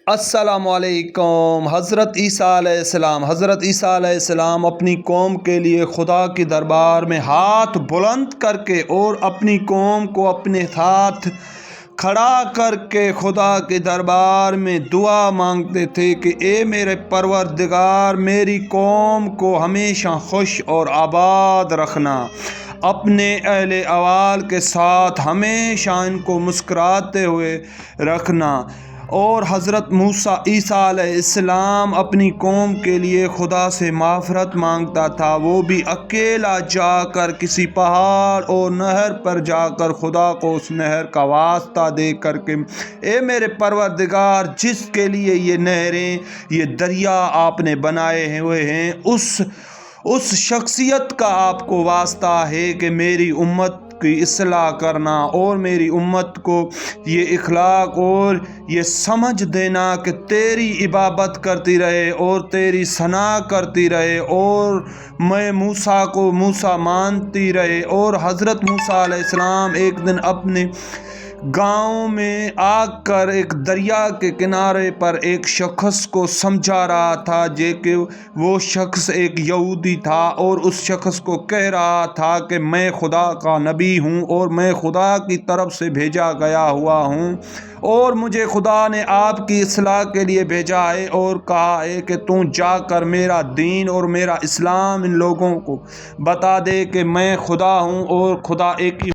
السلام علیکم۔ حضرت عیسیٰ علیہ السلام اپنی قوم کے لیے خدا کے دربار میں ہاتھ بلند کر کے اور اپنی قوم کو اپنے ساتھ کھڑا کر کے خدا کے دربار میں دعا مانگتے تھے کہ اے میرے پروردگار، میری قوم کو ہمیشہ خوش اور آباد رکھنا، اپنے اہل عیال کے ساتھ ہمیشہ ان کو مسکراتے ہوئے رکھنا۔ اور حضرت عیسیٰ علیہ السلام اپنی قوم کے لیے خدا سے معافرت مانگتا تھا، وہ بھی اکیلا جا کر کسی پہاڑ اور نہر پر جا کر خدا کو اس نہر کا واسطہ دے کر کے اے میرے پروردگار، جس کے لیے یہ نہریں، یہ دریا آپ نے بنائے ہوئے ہیں، اس شخصیت کا آپ کو واسطہ ہے کہ میری امت کی اصلاح کرنا اور میری امت کو یہ اخلاق اور یہ سمجھ دینا کہ تیری عبادت کرتی رہے اور تیری ثنا کرتی رہے اور میں موسیٰ کو موسیٰ مانتی رہے۔ اور حضرت موسیٰ علیہ السلام ایک دن اپنے گاؤں میں آ کر ایک دریا کے کنارے پر ایک شخص کو سمجھا رہا تھا، کہ وہ شخص ایک یہودی تھا اور اس شخص کو کہہ رہا تھا کہ میں خدا کا نبی ہوں اور میں خدا کی طرف سے بھیجا گیا ہوا ہوں اور مجھے خدا نے آپ کی اصلاح کے لیے بھیجا ہے اور کہا ہے کہ تو جا کر میرا دین اور میرا اسلام ان لوگوں کو بتا دے کہ میں خدا ہوں اور خدا ایک ہی